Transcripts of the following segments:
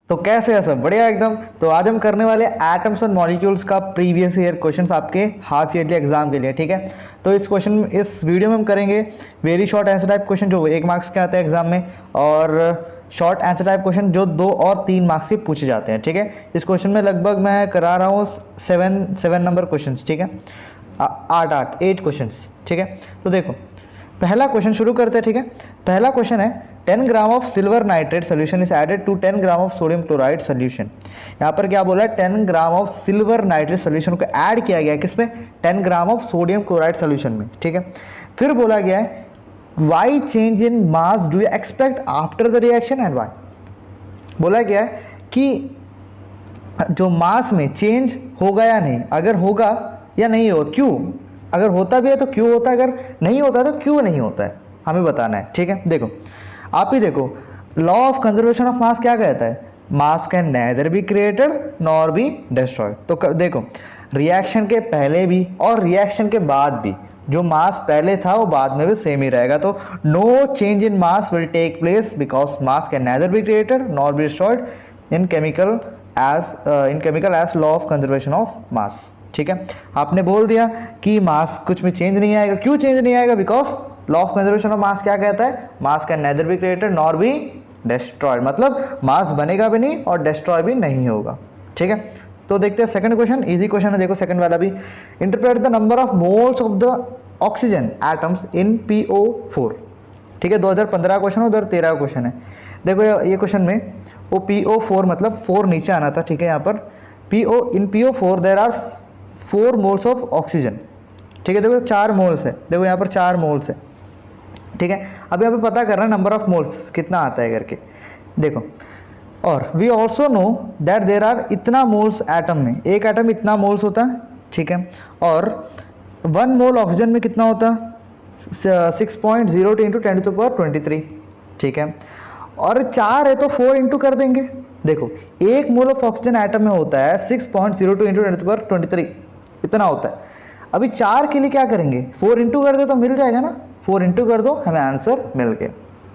तो कैसे है सब बढ़िया एकदम। तो आज हम करने वाले एटम्स और मॉलिक्यूल्स का प्रीवियस ईयर क्वेश्चंस आपके हाफ ईयरली एग्जाम के लिए, ठीक है। तो इस वीडियो में हम करेंगे very short answer type question जो 1 मार्क्स के आते हैं एग्जाम में, और शॉर्ट आंसर टाइप क्वेश्चन जो 2 और 3 मार्क्स के पूछे जाते हैं, ठीक है। इस क्वेश्चन में लगभग मैं करा रहा हूँ 7 नंबर क्वेश्चन, ठीक है, 8 क्वेश्चंस, ठीक है। तो देखो पहला क्वेश्चन शुरू करते हैं, ठीक है। पहला क्वेश्चन है 10 gram of silver nitrate solution is added to 10 gram of sodium chloride solution. यहाँ पर क्या बोला है, 10 gram of silver nitrate solution को ऐड किया गया है किसमें, 10 gram of sodium chloride solution में, ठीक है। फिर बोला गया है why change in mass do you expect after the reaction and why. बोला गया है कि जो मास में चेंज होगा या नहीं, अगर होगा या नहीं होगा, क्यों, अगर होता भी है तो क्यों होता है, अगर नहीं होता तो क्यों नहीं होता है, हमें बताना है, ठीक है। देखो आप ही देखो, लॉ ऑफ कंजर्वेशन ऑफ मास क्या कहता है, मास can neither be created nor be destroyed. तो देखो रिएक्शन के पहले भी और रिएक्शन के बाद भी जो मास पहले था वो बाद में भी सेम ही रहेगा। तो no change in mass will take place because mass can neither be created nor be destroyed in chemical as law of conservation of mass, ठीक है। आपने बोल दिया कि मास कुछ में चेंज नहीं आएगा, क्यों चेंज नहीं आएगा, because law of conservation of मास क्या कहता है, मास can neither be created nor be destroyed, मतलब मास बनेगा भी नहीं और डिस्ट्रॉय भी नहीं होगा, ठीक है। तो देखते हैं सेकंड क्वेश्चन, इजी क्वेश्चन है, देखो सेकंड वाला भी। Interpret the number of moles of the oxygen atoms in PO4, ठीक है। 2015 क्वेश्चन है, 2013 क्वेश्चन है। देखो ये क्वेश्चन में वो PO4 मतलब 4 नीचे आना था, ठीक है। यहाँ पर in PO4 there are 4 moles of oxygen, ठीक है। देखो 4 मोल्स है, देखो यहाँ पर 4 मोल्स है, ठीक है। अब यहाँ पे पता करना नंबर ऑफ मोल्स कितना आता है करके, देखो। और we also know that there are इतना मोल्स एटम में, एक एटम इतना मोल्स होता है, ठीक है। और 1 मोल ऑक्सीजन में कितना होता है, 6.02 इंटू 10⁻23, ठीक है। और 4 है तो 4 इंटू कर देंगे, देखो 1 मोल ऑफ ऑक्सीजन एटम में होता है 6.02 इंटू 10⁻23, इतना होता है। अभी 4 के लिए क्या करेंगे, 4 इंटू कर दे तो मिल जाएगा ना, 4 इंटू कर दो, हमें आंसर मिल गया,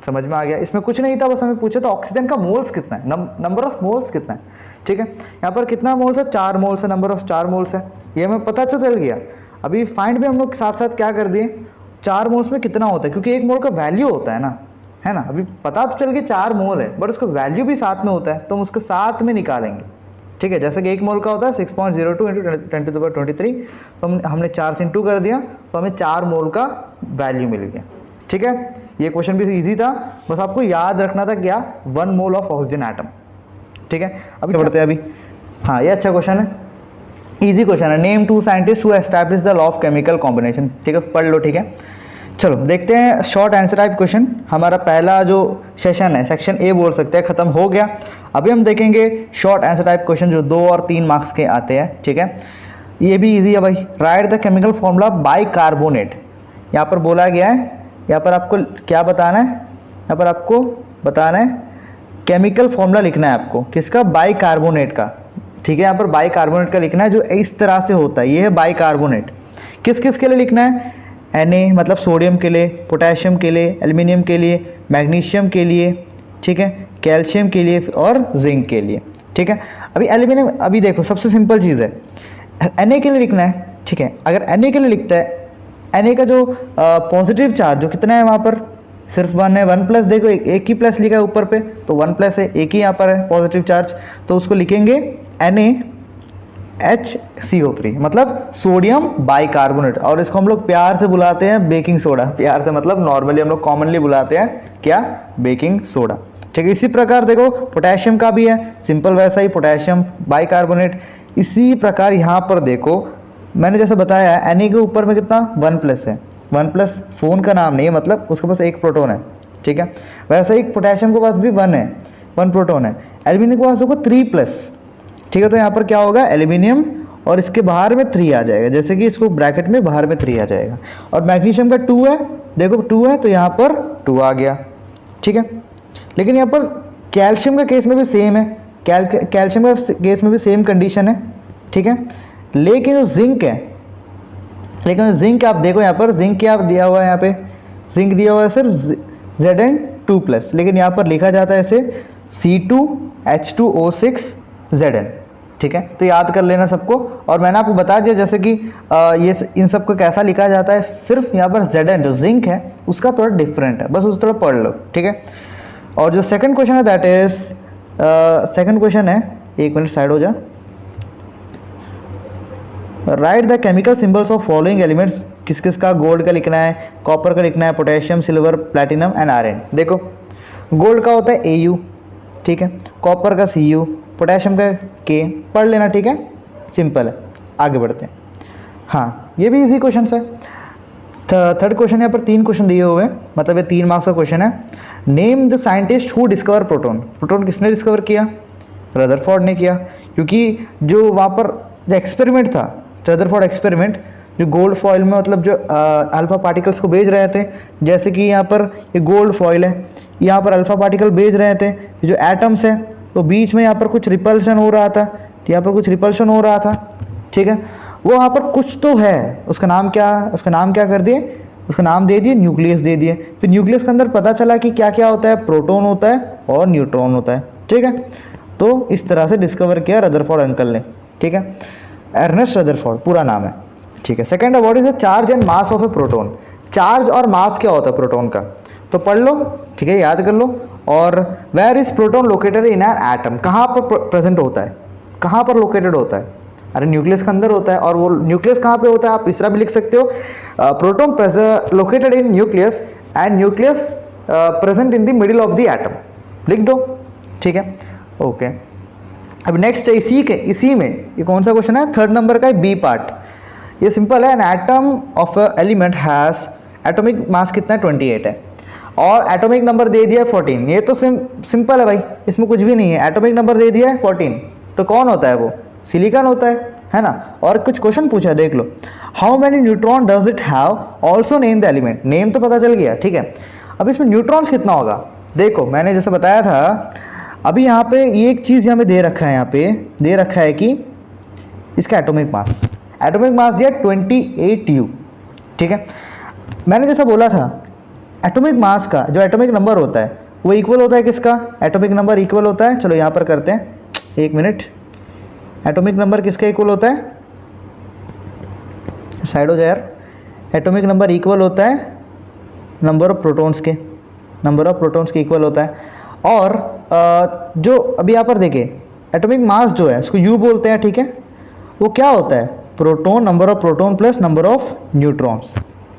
समझ में आ गया। इसमें कुछ नहीं था, बस हमें पूछा था ऑक्सीजन का मोल्स कितना है, नंबर ऑफ मोल्स कितना है, ठीक है। यहाँ पर कितना मोल्स है, 4 मोल्स है, नंबर ऑफ 4 मोल्स है, ये हमें पता चल गया। अभी फाइंड में हम लोग साथ साथ क्या कर दिए, 4 मोल्स में कितना होता है, क्योंकि 1 मोल का वैल्यू होता है ना, है ना। अभी पता तो चल गया 4 मोल है, बट उसका वैल्यू भी साथ में होता है, तो हम उसके साथ में निकालेंगे, ठीक है। जैसे कि 1 मोल का होता है 6.02 इंटू 10⁻23, तो हमने 4 से इंटू कर दिया, तो हमें 4 मोल का वैल्यू मिल गया, ठीक है। ये क्वेश्चन भी इजी था, बस आपको याद रखना था क्या, 1 मोल ऑफ ऑक्सीजन एटम, ठीक है। अभी बढ़ते हैं अभी, हाँ ये अच्छा क्वेश्चन है, इजी क्वेश्चन है। Name 2 scientist who establish the law of chemical combination, ठीक है, पढ़ लो, ठीक है। चलो देखते हैं शॉर्ट आंसर टाइप क्वेश्चन। हमारा पहला जो सेशन है, सेक्शन ए बोल सकते हैं, खत्म हो गया। अभी हम देखेंगे शॉर्ट आंसर टाइप क्वेश्चन जो 2 और 3 मार्क्स के आते हैं, ठीक है। ये भी इजी है भाई। Right the chemical formula bicarbonate, यहाँ पर बोला गया है, यहाँ पर आपको क्या बताना है, यहाँ पर आपको बताना है केमिकल फॉर्मूला लिखना है आपको, किसका, बाइकार्बोनेट का, ठीक है। यहाँ पर बाइकार्बोनेट का लिखना है जो इस तरह से होता है, ये है बाइकार्बोनेट। किस किस के लिए लिखना है, Na मतलब सोडियम के लिए, पोटेशियम के लिए, एल्युमिनियम के लिए, मैग्नीशियम के लिए, ठीक है, कैल्शियम के लिए और जिंक के लिए, ठीक है। अभी एल्युमिनियम, अभी देखो सबसे सिंपल चीज़ है, Na के लिए लिखना है, ठीक है। अगर Na के लिए लिखता है, Na का जो पॉजिटिव चार्ज जो कितना है वहाँ पर, सिर्फ 1 है, 1 प्लस, देखो एक ही प्लस लिखा है ऊपर पे, तो 1 प्लस है, एक ही यहाँ पर है पॉजिटिव चार्ज, तो उसको लिखेंगे NaHCO3 मतलब सोडियम बाइकार्बोनेट, और इसको हम लोग प्यार से बुलाते हैं बेकिंग सोडा, प्यार से मतलब नॉर्मली हम लोग कॉमनली बुलाते हैं क्या, बेकिंग सोडा, ठीक है। इसी प्रकार देखो पोटेशियम का भी है, सिंपल वैसा ही पोटेशियम बाइकार्बोनेट। इसी प्रकार यहाँ पर देखो मैंने जैसे बताया है, Na के ऊपर में कितना 1 प्लस है, 1 प्लस फोन का नाम नहीं है, मतलब उसके पास 1 प्रोटॉन है, ठीक है। वैसे ही पोटेशियम के पास भी 1 है, 1 प्रोटॉन है। एल्यूमिनियम के पास होगा 3 प्लस, ठीक है। तो यहाँ पर क्या होगा, एल्यूमिनियम और इसके बाहर में 3 आ जाएगा, जैसे कि इसको ब्रैकेट में बाहर में 3 आ जाएगा। और मैग्नीशियम का 2 है, देखो 2 है तो यहाँ पर 2 आ गया, ठीक है। लेकिन यहाँ पर कैल्शियम का केस में भी सेम है, कैल्शियम का केस में भी सेम कंडीशन है, ठीक है। लेकिन जो जिंक है, लेकिन जिंक आप देखो यहाँ पर जिंक क्या दिया हुआ है, यहाँ पे जिंक दिया हुआ है सिर्फ Zn2+, लेकिन यहाँ पर लिखा जाता है इसे C2H2O6Zn, ठीक है। तो याद कर लेना सबको। और मैंने आपको बता दिया जैसे कि ये इन सब को कैसा लिखा जाता है, सिर्फ यहाँ पर Zn जो जिंक है उसका थोड़ा डिफरेंट है, बस उस थोड़ा पढ़ लो, ठीक है। और जो सेकंड क्वेश्चन है दैट इज सेकंड क्वेश्चन है, एक मिनट साइड हो जा। Right the chemical symbols of following elements, किस किस का, गोल्ड का लिखना है, कॉपर का लिखना है, potassium, silver, platinum and iron. देखो गोल्ड का होता है Au, ठीक है, कॉपर का Cu, पोटेशियम का K, पढ़ लेना, ठीक है, सिंपल है। आगे बढ़ते हैं। हाँ ये भी इजी क्वेश्चन है। थर्ड क्वेश्चन यहाँ पर 3 क्वेश्चन दिए हुए हैं, मतलब ये 3 मार्क्स का क्वेश्चन है। Name the scientist who discover proton. Proton किसने डिस्कवर किया? रदरफोर्ड ने किया, क्योंकि जो वहाँ पर जो एक्सपेरिमेंट था, रदरफोर्ड एक्सपेरिमेंट, जो गोल्ड फॉइल में मतलब जो अल्फा पार्टिकल्स को भेज रहे थे, जैसे कि यहाँ पर ये गोल्ड फॉइल है, यहाँ पर अल्फा पार्टिकल भेज रहे थे, जो एटम्स है तो बीच में यहाँ पर कुछ रिपल्शन हो रहा था, यहाँ पर कुछ रिपल्शन हो रहा था, ठीक है। वो वहाँ पर कुछ तो है, उसका नाम क्या कर दिए, उसका नाम दे दिए न्यूक्लियस दे दिए। फिर न्यूक्लियस के अंदर पता चला कि क्या क्या होता है, प्रोटॉन होता है और न्यूट्रॉन होता है, ठीक है। तो इस तरह से डिस्कवर किया रदरफोर्ड अंकल ने, ठीक है। अर्नेस्ट रदरफोर्ड पूरा नाम है, ठीक है। Second, what is the charge and mass of A proton. Charge और मास क्या होता है प्रोटॉन का, तो पढ़ लो, ठीक है, याद कर लो। और where is proton located in an atom, कहाँ पर प्रेजेंट होता है, कहाँ पर लोकेटेड होता है, अरे न्यूक्लियस के अंदर होता है। और वो न्यूक्लियस कहाँ पे होता है, आप इस तरह भी लिख सकते हो, proton located in nucleus and nucleus present in the middle of the atom, लिख दो, ठीक है, ओके। अब नेक्स्ट इसी में ये कौन सा क्वेश्चन है, थर्ड नंबर का है, बी पार्ट। ये सिंपल है, an atom of element has atomic mass कितना है, 28 है, और एटॉमिक नंबर दे दिया है 14। ये तो सिंपल है भाई, इसमें कुछ भी नहीं है, एटॉमिक नंबर दे दिया है 14, तो कौन होता है वो, सिलिकॉन होता है ना। और कुछ क्वेश्चन पूछा है, देख लो, how many neutron does it have, also name the element. Name तो पता चल गया, ठीक है। अब इसमें न्यूट्रॉन्स कितना होगा, देखो मैंने जैसे बताया था, अभी यहाँ पे ये एक चीज़ हमें दे रखा है, यहाँ पे दे रखा है कि इसका एटॉमिक मास दिया 28U, ठीक है। मैंने जैसा बोला था, एटॉमिक मास का जो एटॉमिक नंबर होता है वो इक्वल होता है किसका, एटॉमिक नंबर इक्वल होता है, चलो यहाँ पर करते हैं, एक मिनट, एटॉमिक नंबर किसका इक्वल होता है, साइड हो जाए यार, एटॉमिक नंबर इक्वल होता है नंबर ऑफ प्रोटॉन्स के, इक्वल होता है। और जो अभी यहाँ पर देखिए एटॉमिक मास जो है उसको U बोलते हैं, ठीक है, वो क्या होता है, proton, number of proton plus number of neutrons,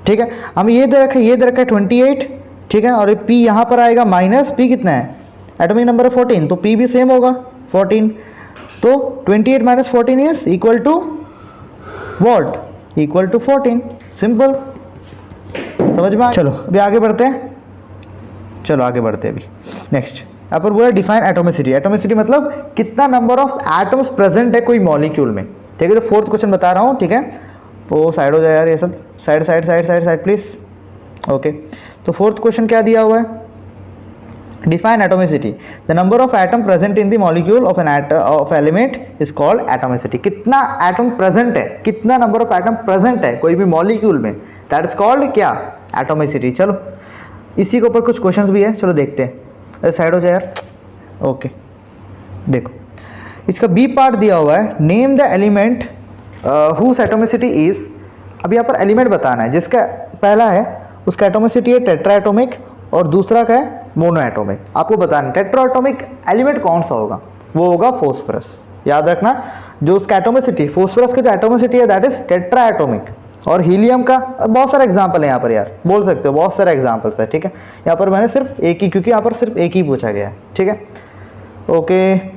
ठीक है। हमें ये दे रखा है 28, ठीक है, और ये P यहाँ पर आएगा माइनस P कितना है, एटॉमिक नंबर है 14, तो P भी सेम होगा 14, तो 28 minus 14 is equal to what, equal to 14, simple, समझ में। चलो अभी आगे बढ़ते हैं, अभी नेक्स्ट यहाँ पर बोला डिफाइन एटोमिसिटी। एटोमिसिटी मतलब कितना नंबर ऑफ एटम्स प्रेजेंट है कोई मॉलिक्यूल में, ठीक है। तो फोर्थ क्वेश्चन बता रहा हूँ, ठीक है, तो साइड हो जाए यार, ये सब साइड प्लीज, ओके। तो फोर्थ क्वेश्चन क्या दिया हुआ है, define atomicity, the number of atom present in the molecule of element is called atomicity. कितना एटम प्रेजेंट है, कितना नंबर ऑफ एटम प्रेजेंट है कोई भी मॉलिक्यूल में, दैट इज कॉल्ड क्या, एटोमिसिटी। चलो इसी के ऊपर कुछ क्वेश्चंस भी है, चलो देखते हैं, अरे साइड हो जाए यार, ओके। देखो इसका बी पार्ट दिया हुआ है, name the element whose atomicity is. अब यहाँ पर एलिमेंट बताना है, जिसका पहला है उसका एटोमिसिटी है टेट्रा एटोमिक और दूसरा का है मोनो एटोमिक। आपको बताना है टेट्रा एटोमिक एलिमेंट कौन सा होगा, वो होगा फॉस्फोरस। याद रखना, जो उसका एटोमिसिटी, फॉस्फोरस का जो एटोमिसिटी है दैट इज टेट्रा एटोमिक। और हीलियम का बहुत सारे एग्जाम्पल है यहाँ पर यार, बोल सकते हो बहुत सारे एग्जाम्पल्स है, ठीक है। यहाँ पर मैंने सिर्फ एक ही, क्योंकि यहाँ पर सिर्फ एक ही पूछा गया है, ठीक है, ओके।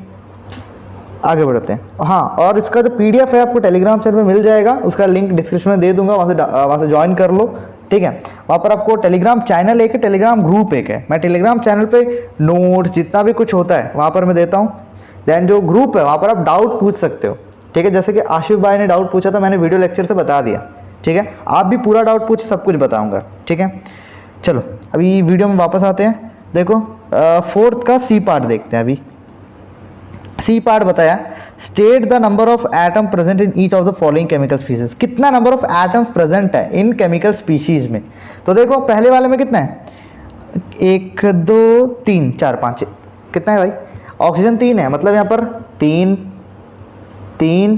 आगे बढ़ते हैं। हाँ, और इसका जो PDF है आपको टेलीग्राम चैनल में मिल जाएगा, उसका लिंक डिस्क्रिप्शन में दे दूंगा, वहाँ से ज्वाइन कर लो, ठीक है। वहाँ पर आपको टेलीग्राम चैनल एक है, टेलीग्राम ग्रुप एक है। मैं टेलीग्राम चैनल पे नोट्स जितना भी कुछ होता है वहाँ पर मैं देता हूँ। देन जो ग्रुप है वहाँ पर आप डाउट पूछ सकते हो, ठीक है। जैसे कि आशिफ भाई ने डाउट पूछा था, मैंने वीडियो लेक्चर से बता दिया, ठीक है। आप भी पूरा डाउट पूछ, सब कुछ बताऊँगा, ठीक है। चलो अभी वीडियो में वापस आते हैं। देखो फोर्थ का सी पार्ट देखते हैं। अभी सी पार्ट बताया, state the number of atom present in each of the following chemical species. कितना नंबर ऑफ एटम्स प्रेजेंट है इन केमिकल स्पीशीज में। तो देखो पहले वाले में कितना है, 1 2 3 4 5, कितना है भाई, ऑक्सीजन 3 है, मतलब यहाँ पर 3 3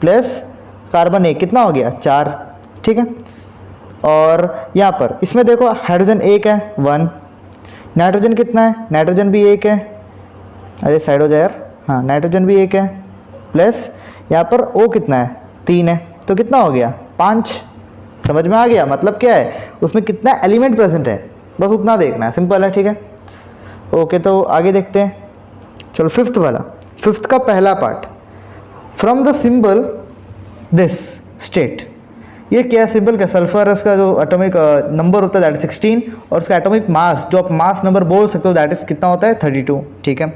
प्लस कार्बन 1 कितना हो गया 4, ठीक है। और यहाँ पर इसमें देखो हाइड्रोजन 1 है 1, नाइट्रोजन कितना है, नाइट्रोजन भी 1 है, अरे साइड हो जाए यार, हाँ नाइट्रोजन भी 1 है, प्लस यहाँ पर O कितना है 3 है, तो कितना हो गया 5। समझ में आ गया, मतलब क्या है उसमें कितना एलिमेंट प्रेजेंट है, बस उतना देखना है, सिंपल है, ठीक है। ओके तो आगे देखते हैं, चलो फिफ्थ वाला, फिफ्थ का पहला part, from the symbol this state, ये क्या सिंबल क्या, सल्फरस का जो एटॉमिक नंबर होता है दैट इज 16, और उसका एटॉमिक मास जो आप मास नंबर बोल सकते हो दैट इज कितना होता है 32, ठीक है।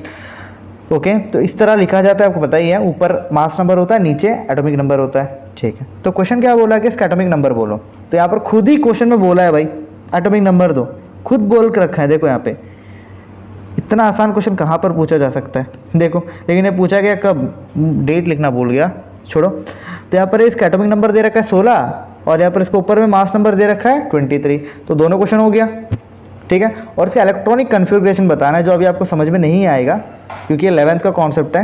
ओके तो इस तरह लिखा जाता है, आपको पता ही है, ऊपर मास नंबर होता है, नीचे एटॉमिक नंबर होता है, ठीक है। तो क्वेश्चन क्या बोला कि इसका एटॉमिक नंबर बोलो, तो यहाँ पर खुद ही क्वेश्चन में बोला है भाई एटॉमिक नंबर दो, खुद बोल के रखा है, देखो यहाँ पे। इतना आसान क्वेश्चन कहाँ पर पूछा जा सकता है, देखो। लेकिन ये पूछा गया कब, डेट लिखना भूल गया, छोड़ो। तो यहाँ पर इसका एटॉमिक नंबर दे रखा है 16, और यहाँ पर इसके ऊपर में मास नंबर दे रखा है 23, तो दोनों क्वेश्चन हो गया, ठीक है। और इसका इलेक्ट्रॉनिक कन्फिग्रेशन बताना है, जो अभी आपको समझ में नहीं आएगा क्योंकि 11th का कॉन्सेप्ट है,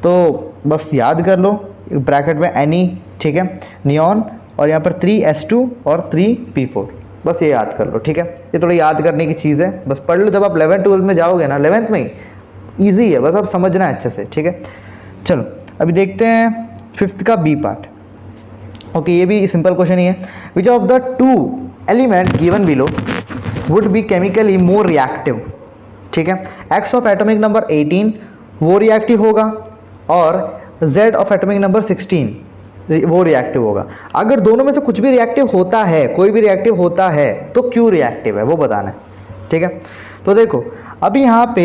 तो बस याद कर लो, ब्रैकेट में Ni, ठीक है, नियॉन, और यहाँ पर 3s2 और 3p4, बस ये याद कर लो, ठीक है। ये थोड़ी याद करने की चीज़ है, बस पढ़ लो, जब आप 11th 12th में जाओगे ना, 11th में ही ईजी है, बस आप समझना है अच्छे से, ठीक है। चलो अभी देखते हैं फिफ्थ का बी पार्ट। ओके ये भी सिंपल क्वेश्चन ही है, which of the two element given below would be chemically more reactive, ठीक है। एक्स ऑफ एटॉमिक नंबर 18 वो रिएक्टिव होगा, और जेड ऑफ एटॉमिक नंबर 16 वो रिएक्टिव होगा। अगर दोनों में से कुछ भी रिएक्टिव होता है, कोई भी रिएक्टिव होता है, तो क्यों रिएक्टिव है वो बताना है, ठीक है। तो देखो अभी यहाँ पे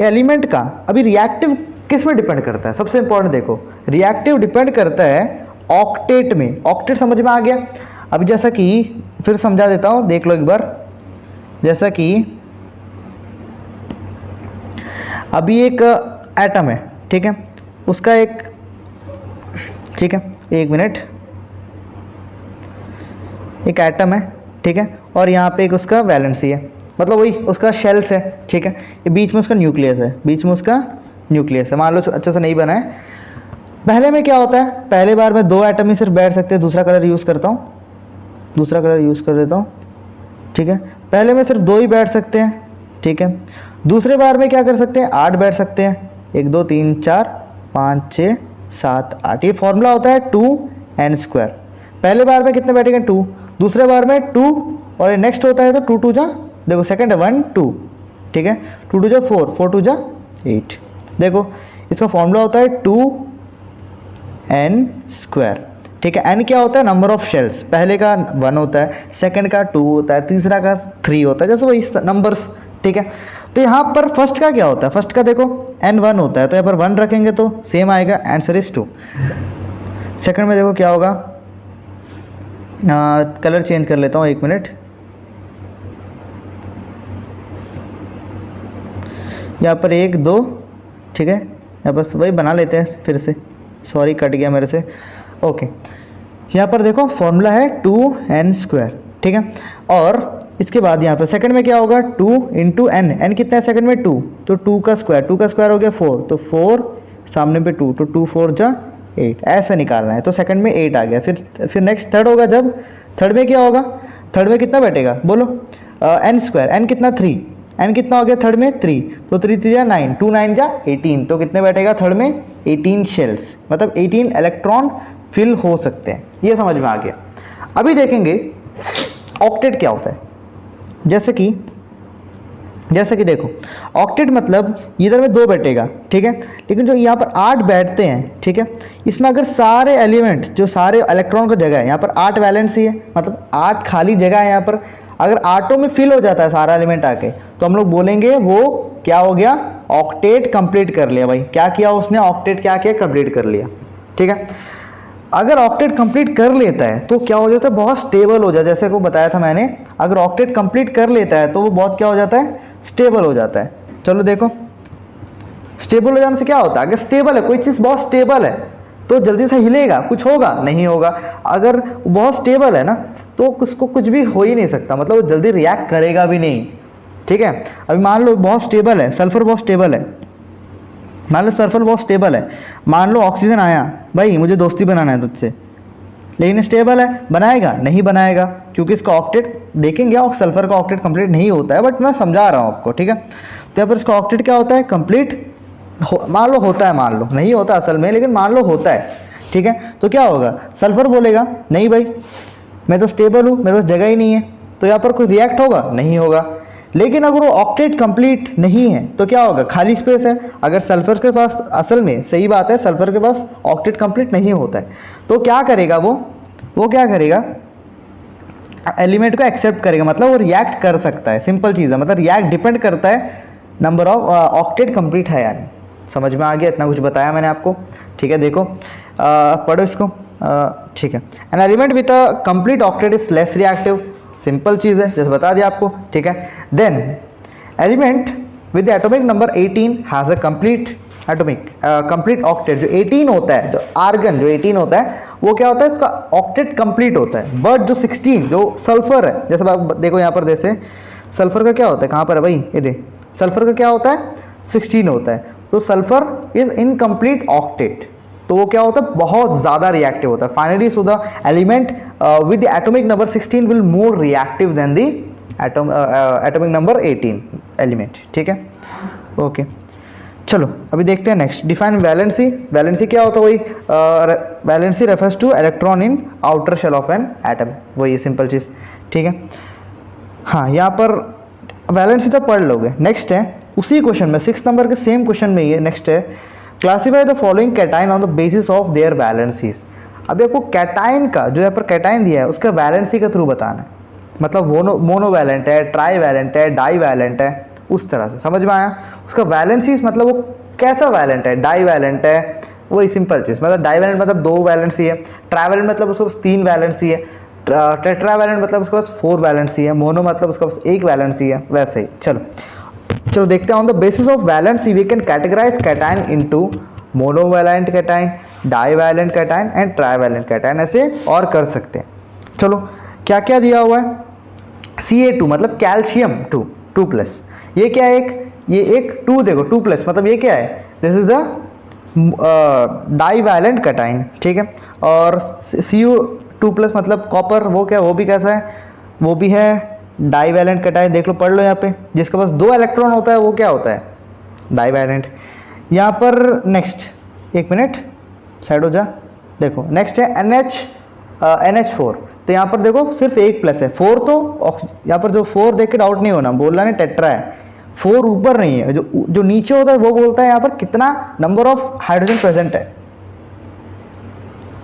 एलिमेंट का अभी रिएक्टिव किस में डिपेंड करता है, सबसे इंपॉर्टेंट देखो, रिएक्टिव डिपेंड करता है ऑक्टेट में। ऑक्टेट समझ में आ गया। अभी जैसा कि फिर समझा देता हूँ, देख लो एक बार, जैसा कि अभी एक एटम है, ठीक है, उसका एक, ठीक है, एक मिनट, एक एटम है, ठीक है, और यहाँ पे एक उसका वैलेंसी है, मतलब वही उसका शेल्स है, ठीक है, ये बीच में उसका न्यूक्लियस है, बीच में उसका न्यूक्लियस है। मान लो अच्छे से नहीं बना है। पहले में क्या होता है, पहले बार में 2 एटम ही सिर्फ बैठ सकते हैं, दूसरा कलर यूज़ करता हूँ, दूसरा कलर यूज़ कर देता हूँ, ठीक है। पहले में सिर्फ 2 ही बैठ सकते हैं, ठीक है। दूसरे बार में क्या कर सकते हैं, 8 बैठ सकते हैं, 1 2 3 4 5 6 7 8, ये फॉर्मूला होता है 2n²। पहले बार में कितने बैठेंगे 2, दूसरे बार में 2, और ये नेक्स्ट होता है तो 2 2 जा, देखो सेकंड है 1 2, ठीक है, 2 2 जा 4 4 2 जा 8, देखो इसका फॉर्मूला होता है 2n², ठीक है। n क्या होता है, नंबर ऑफ शेल्स, पहले का 1 होता है, सेकंड का 2 होता है, तीसरा का 3 होता है, जैसे वही नंबर्स, ठीक है। तो यहाँ पर फर्स्ट का क्या होता है, फर्स्ट का देखो n1 होता है, तो यहाँ पर 1 रखेंगे तो सेम आएगा, आंसर इज 2। सेकंड में देखो क्या होगा, कलर चेंज कर लेता हूँ, 1 मिनट, यहाँ पर 1 2, ठीक है, यहाँ पर वही बना लेते हैं फिर से, सॉरी कट गया मेरे से। ओके यहाँ पर देखो फॉर्मूला है 2n², ठीक है। और इसके बाद यहाँ पर सेकंड में क्या होगा, 2 × n, n कितना है सेकंड में 2, तो 2 का स्क्वायर हो गया 4, तो 4 सामने पे 2, तो 2 4 जा 8, ऐसे निकालना है, तो सेकंड में 8 आ गया। फिर नेक्स्ट थर्ड होगा, जब थर्ड में क्या होगा, थर्ड में कितना बैठेगा बोलो, n², n कितना 3, n कितना हो गया थर्ड में 3, तो 3 3 जा 9, 2 9 जा 18, तो कितने बैठेगा थर्ड में 18 शेल्स, मतलब 18 इलेक्ट्रॉन फिल हो सकते हैं, ये समझ में आ गया। अभी देखेंगे ऑक्टेट क्या होता है। जैसे कि देखो ऑक्टेट मतलब इधर में 2 बैठेगा, ठीक है, लेकिन जो यहाँ पर 8 बैठते हैं, ठीक है, इसमें अगर सारे एलिमेंट जो सारे इलेक्ट्रॉन का जगह है, यहाँ पर 8 वैलेंसी है, मतलब 8 खाली जगह है यहाँ पर, अगर 8 में फिल हो जाता है सारा एलिमेंट आके, तो हम लोग बोलेंगे वो क्या हो गया, ऑक्टेट कंप्लीट कर लिया। भाई क्या किया उसने, ऑक्टेट क्या किया, कंप्लीट कर लिया, ठीक है। अगर ऑक्टेट कंप्लीट कर लेता है तो क्या हो जाता है, बहुत स्टेबल हो जाता है, जैसे को बताया था मैंने, अगर ऑक्टेट कंप्लीट कर लेता है तो वो बहुत क्या हो जाता है, स्टेबल हो जाता है। चलो देखो स्टेबल हो जाने से क्या होता है, अगर स्टेबल है कोई चीज़, बहुत स्टेबल है, तो जल्दी से हिलेगा, कुछ होगा नहीं होगा। अगर बहुत स्टेबल है ना, तो उसको कुछ भी हो ही नहीं सकता, मतलब वो जल्दी रिएक्ट करेगा भी नहीं, ठीक है। अभी मान लो बहुत स्टेबल है, सल्फर बहुत स्टेबल है, मान लो सल्फर बहुत स्टेबल है, मान लो ऑक्सीजन आया, भाई मुझे दोस्ती बनाना है तुझसे, लेकिन स्टेबल है, बनाएगा नहीं बनाएगा, क्योंकि इसका ऑक्टेट देखेंगे और सल्फर का ऑक्टेट कंप्लीट नहीं होता है, बट मैं समझा रहा हूँ आपको, ठीक है। तो यहाँ पर इसका ऑक्टेट क्या होता है, कंप्लीट मान लो होता है, मान लो नहीं होता असल में, लेकिन मान लो होता है, ठीक है। तो क्या होगा, सल्फर बोलेगा नहीं भाई मैं तो स्टेबल हूँ, मेरे पास जगह ही नहीं है, तो यहाँ पर कोई रिएक्ट होगा, नहीं होगा। लेकिन अगर वो ऑक्टेट कंप्लीट नहीं है तो क्या होगा, खाली स्पेस है। अगर सल्फर के पास, असल में सही बात है, सल्फर के पास ऑक्टेट कंप्लीट नहीं होता है, तो क्या करेगा वो क्या करेगा, एलिमेंट को एक्सेप्ट करेगा, मतलब वो रिएक्ट कर सकता है, सिंपल चीज़ है। मतलब रिएक्ट डिपेंड करता है नंबर ऑफ ऑक्टेट कंप्लीट है यानी। समझ में आ गया, इतना कुछ बताया मैंने आपको, ठीक है। देखो पढ़ो इसको, ठीक है। An element with a complete octet is less reactive, simple चीज़ है, जैसे बता दिया आपको, ठीक है। Then element with the atomic number 18 has a complete octet, जो 18 होता है, जो आर्गन जो 18 होता है वो क्या होता है, इसका ऑक्टेट कंप्लीट होता है। बट जो 16 जो सल्फर है, जैसे देखो यहाँ पर, जैसे सल्फर का क्या होता है, कहाँ पर है भाई, ये देख, सल्फर का क्या होता है, 16 होता है, तो सल्फर इज इनकम्प्लीट ऑक्टेट, तो वो क्या होता है, बहुत ज़्यादा रिएक्टिव होता है। Finally so the element with the atomic number 16 will more reactive than the atomic number 18 element, ठीक है। ओके चलो अभी देखते हैं नेक्स्ट, डिफाइन वैलेंसी। वैलेंसी क्या होता है, वही valency refers to electron in outer shell of an atom, वही सिंपल चीज़, ठीक है। हाँ यहाँ पर वैलेंसी तो पढ़ लोगे। नेक्स्ट है उसी क्वेश्चन में 6 नंबर के सेम क्वेश्चन में ये नेक्स्ट है, classify the following cation on the basis of their valencies. अभी आपको कैटाइन का, जो यहाँ पर कैटाइन दिया है उसका वैलेंसी के थ्रू बताना है, मतलब मोनोवैलेंट है, ट्राई वैलेंट है, डाई वैलेंट है, उस तरह से। समझ में आया, उसका वैलेंसीज मतलब वो कैसा वैलेंट है, डाई वैलेंट है, वही सिंपल चीज़। मतलब डाई वैलेंट मतलब 2 वैलेंसी है, ट्राइवैलेंट मतलब उसके पास 3 वैलेंसी है, टेट्रावैलेंट मतलब उसके पास 4 वैलेंसी है, मोनो मतलब उसके पास 1 वैलेंसी है, वैसे ही। चलो देखते हैं, on the basis of valency we can categorize cation into monovalent cation, divalent cation and trivalent cation, ऐसे और कर सकते हैं। चलो क्या क्या दिया हुआ है, Ca2 मतलब कैल्शियम 2+, ये क्या है, ये एक 2, देखो 2+, मतलब ये क्या है, this is the divalent cation, ठीक है। और Cu2+ मतलब कॉपर, वो क्या, वो भी कैसा है, वो भी है डाईवैलेंट कैटाइन, देख लो, पढ़ लो यहाँ पे, जिसके पास 2 इलेक्ट्रॉन होता है वो क्या होता है, डाईवैलेंट। यहाँ पर नेक्स्ट, एक मिनट साइड हो जा, देखो नेक्स्ट है NH4, तो यहाँ पर देखो सिर्फ 1+ है, 4 तो यहाँ पर जो 4 देख के डाउट नहीं होना, बोलना नहीं टेट्रा है, 4 ऊपर नहीं है, जो नीचे होता है वो बोलता है यहाँ पर कितना नंबर ऑफ हाइड्रोजन प्रेजेंट है,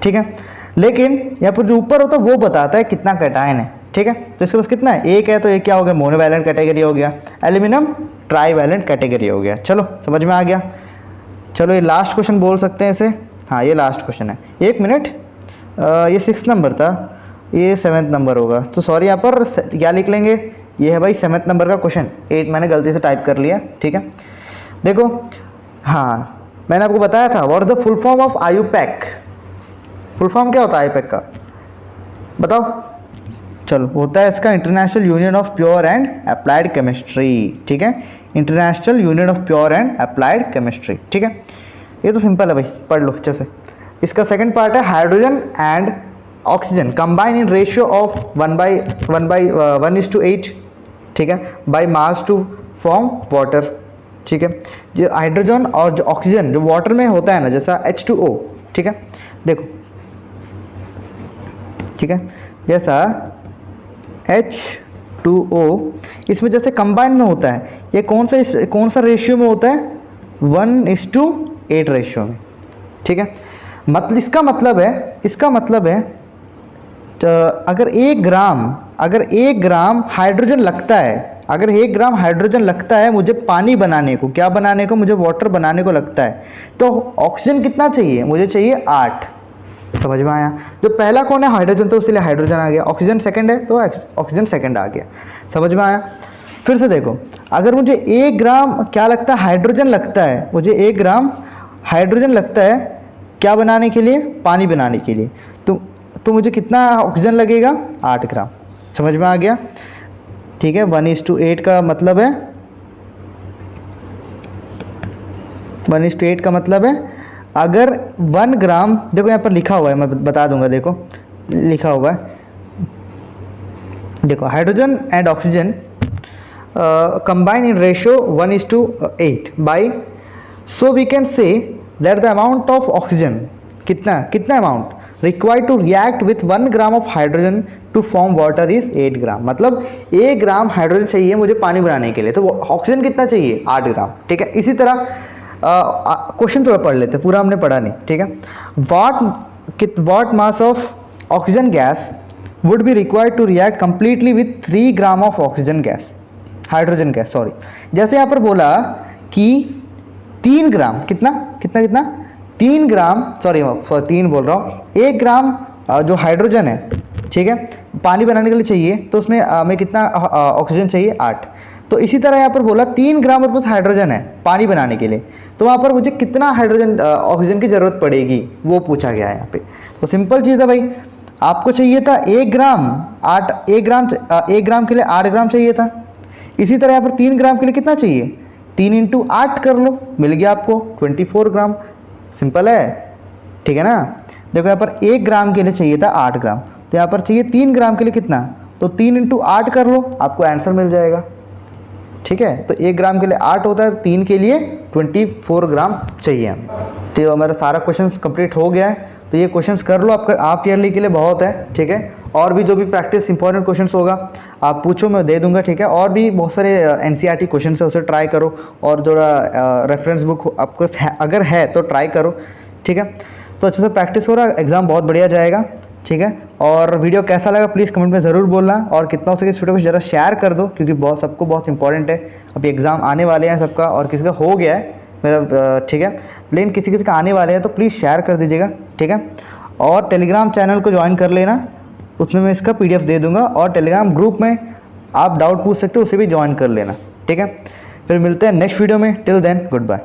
ठीक है। लेकिन यहाँ पर जो ऊपर होता है वो बताता है कितना कैटायन है, ठीक है। तो इसके पास कितना है, 1 है, तो ये क्या हो गया, मोनोवैलेंट कैटेगरी हो गया, एल्यूमिनियम ट्राईवैलेंट कैटेगरी हो गया। चलो समझ में आ गया। चलो ये लास्ट क्वेश्चन बोल सकते हैं इसे, हाँ ये लास्ट क्वेश्चन है, 1 मिनट, ये 6 नंबर था, ये 7th नंबर होगा, तो सॉरी यहाँ पर क्या लिख लेंगे, ये है भाई 7th नंबर का क्वेश्चन, 8 मैंने गलती से टाइप कर लिया, ठीक है। देखो हाँ मैंने आपको बताया था, what is the full form of IUPAC, full form क्या होता है आयुपैक का, बताओ। चलो होता है इसका international union of pure and applied chemistry, ठीक है, international union of pure and applied chemistry, ठीक है। ये तो सिंपल है भाई, पढ़ लो अच्छे से। इसका सेकंड पार्ट है hydrogen and oxygen combine in ratio of 1:8, ठीक है, by mass to form water, ठीक है। जो हाइड्रोजन और जो ऑक्सीजन जो वाटर में होता है ना, जैसा H2O, ठीक है, देखो, ठीक है, जैसा H2O इसमें जैसे कंबाइन में होता है, ये कौन सा रेशियो में होता है, 1:8 रेशियो में, ठीक है। मतलब इसका मतलब है तो अगर 1 ग्राम हाइड्रोजन लगता है, अगर 1 ग्राम हाइड्रोजन लगता है मुझे पानी बनाने को, क्या बनाने को, मुझे वाटर बनाने को लगता है, तो ऑक्सीजन कितना चाहिए, मुझे चाहिए 8। समझ में आया। जो पहला कौन है, हाइड्रोजन, तो इसलिए हाइड्रोजन आ गया, ऑक्सीजन सेकंड है तो ऑक्सीजन सेकंड आ गया। समझ में आया। फिर से देखो, अगर मुझे 1 ग्राम क्या लगता है, हाइड्रोजन लगता है, मुझे 1 ग्राम हाइड्रोजन लगता है क्या बनाने के लिए, पानी बनाने के लिए, तो मुझे कितना ऑक्सीजन लगेगा, 8 ग्राम। समझ में आ गया, ठीक है। 1:8 का मतलब है 1:8 का मतलब है अगर 1 ग्राम, देखो यहाँ पर लिखा हुआ है, मैं बता दूंगा, देखो लिखा हुआ है, देखो hydrogen and oxygen combine in ratio 1:8 by, so we can say that the amount of oxygen, कितना amount required to react with 1 gram of hydrogen to form water is 8 ग्राम। मतलब 1 ग्राम हाइड्रोजन चाहिए मुझे पानी बनाने के लिए, तो ऑक्सीजन कितना चाहिए, 8 ग्राम। ठीक है, इसी तरह क्वेश्चन थोड़ा पढ़ लेते, पूरा हमने पढ़ा नहीं। ठीक है, what mass of oxygen gas would be required to react completely with 3 gram of oxygen gas, hydrogen gas, sorry. जैसे यहाँ पर बोला कि 3 ग्राम, कितना 3 ग्राम, सॉरी 3 बोल रहा हूँ, 1 ग्राम जो हाइड्रोजन है, ठीक है, पानी बनाने के लिए चाहिए, तो उसमें हमें कितना ऑक्सीजन चाहिए, 8। तो इसी तरह यहाँ पर बोला 3 ग्राम मेरे पास हाइड्रोजन है पानी बनाने के लिए, तो वहाँ पर मुझे कितना हाइड्रोजन ऑक्सीजन की ज़रूरत पड़ेगी वो पूछा गया है यहाँ पे। तो सिंपल चीज़ है भाई, आपको चाहिए था 1 ग्राम, 1 ग्राम के लिए 8 ग्राम चाहिए था। इसी तरह यहाँ पर 3 ग्राम के लिए कितना चाहिए, 3 × 8 कर लो, मिल गया आपको 24 ग्राम। सिंपल है, ठीक है ना। देखो यहाँ पर 1 ग्राम के लिए चाहिए था 8 ग्राम, तो यहाँ पर चाहिए 3 ग्राम के लिए कितना, तो 3 × 8 कर लो, आपको आंसर मिल जाएगा। ठीक है, तो 1 ग्राम के लिए 8 होता है, तो 3 के लिए 24 ग्राम चाहिए हमें। तो हमारा सारा क्वेश्चन कंप्लीट हो गया है, तो ये क्वेश्चंस कर लो, आपका हाफ ईयरली के लिए बहुत है। ठीक है, और भी जो भी प्रैक्टिस इंपॉर्टेंट क्वेश्चंस होगा आप पूछो, मैं दे दूंगा। ठीक है, और भी बहुत सारे एनसीईआरटी क्वेश्चंस है, उसे ट्राई करो, और जो रेफरेंस बुक आपको अगर है तो ट्राई करो। ठीक है, तो अच्छे से प्रैक्टिस हो रहा है, एग्ज़ाम बहुत बढ़िया जाएगा। ठीक है, और वीडियो कैसा लगा प्लीज़ कमेंट में ज़रूर बोलना, और कितना हो सके इस वीडियो को ज़रा शेयर कर दो, क्योंकि सबको बहुत इंपॉर्टेंट है। अभी एग्ज़ाम आने वाले हैं सबका, और किसी का हो गया है मेरा, ठीक है, लेकिन किसी का आने वाले हैं, तो प्लीज़ शेयर कर दीजिएगा। ठीक है, और टेलीग्राम चैनल को ज्वाइन कर लेना, उसमें मैं इसका PDF दे दूंगा, और टेलीग्राम ग्रुप में आप डाउट पूछ सकते हो, उसे भी ज्वाइन कर लेना। ठीक है, फिर मिलते हैं नेक्स्ट वीडियो में, टिल देन गुड बाय।